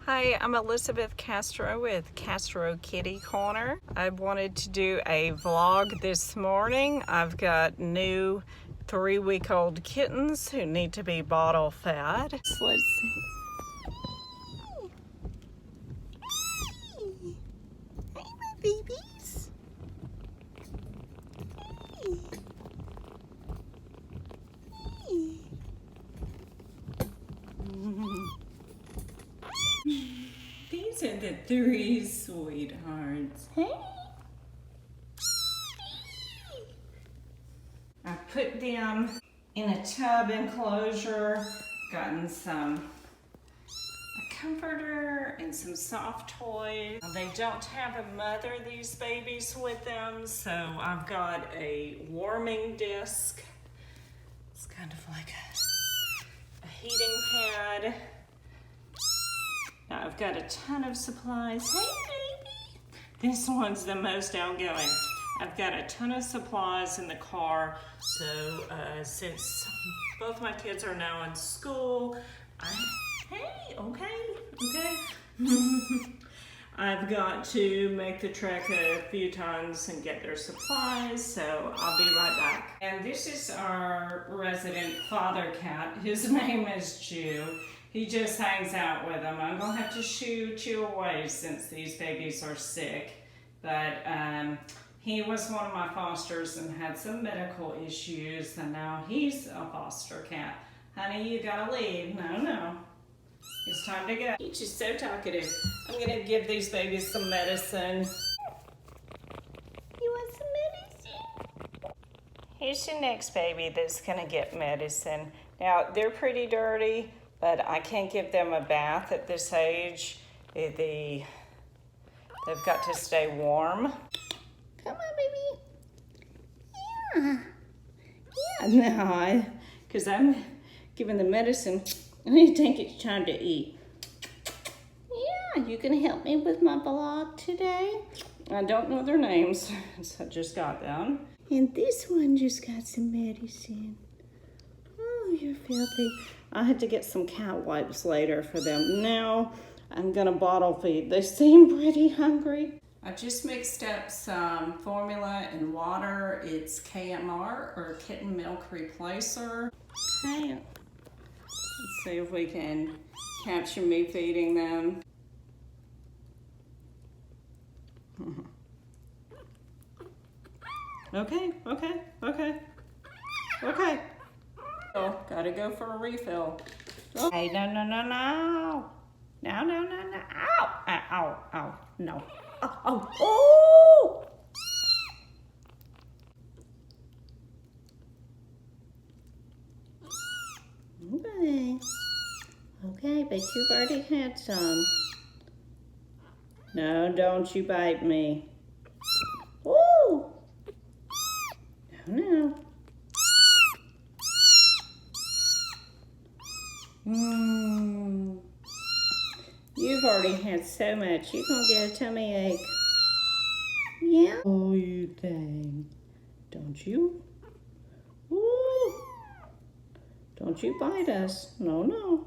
Hi, I'm Elizabeth Castro with Castro Kitty Corner. I wanted to do a vlog this morning. I've got new 3-week-old kittens who need to be bottle fed. So let's see. Hey, my babies. Hey. Hey. These are the 3 sweethearts. Hey. I put them in a tub enclosure, gotten a comforter and some soft toys. They don't have a mother, these babies, with them, so I've got a warming disc. It's kind of like a heating pad. Now I've got a ton of supplies. Hey, baby! This one's the most outgoing. I've got a ton of supplies in the car, so since both my kids are now in school, hey, okay. I've got to make the trek a few times and get their supplies, so I'll be right back. And this is our resident father cat. His name is Chew. He just hangs out with them. I'm gonna have to shoo Chew away since these babies are sick. But he was one of my fosters and had some medical issues, and now he's a foster cat. Honey, you gotta leave. No. It's time to go. He's just so talkative. I'm gonna give these babies some medicine. You want some medicine? Here's your next baby that's gonna get medicine. Now, they're pretty dirty, but I can't give them a bath at this age. They've got to stay warm. Come on, baby. Yeah, no, because I'm giving the medicine. I think it's time to eat. Yeah, you gonna help me with my vlog today? I don't know their names, so I just got them. And this one just got some medicine. Oh, you're filthy. I had to get some cat wipes later for them. Now I'm gonna bottle feed. They seem pretty hungry. I just mixed up some formula and water. It's KMR, or Kitten Milk Replacer. Hey. Let's see if we can capture me feeding them. Okay. Oh, gotta go for a refill. Oh. Hey, no. No. Ow. No. Oh. Okay, but you've already had some. No, don't you bite me. Ooh! No. You've already had so much. You're gonna get a tummy ache. Yeah? Oh, you thing. Don't you? Ooh! Don't you bite us. No.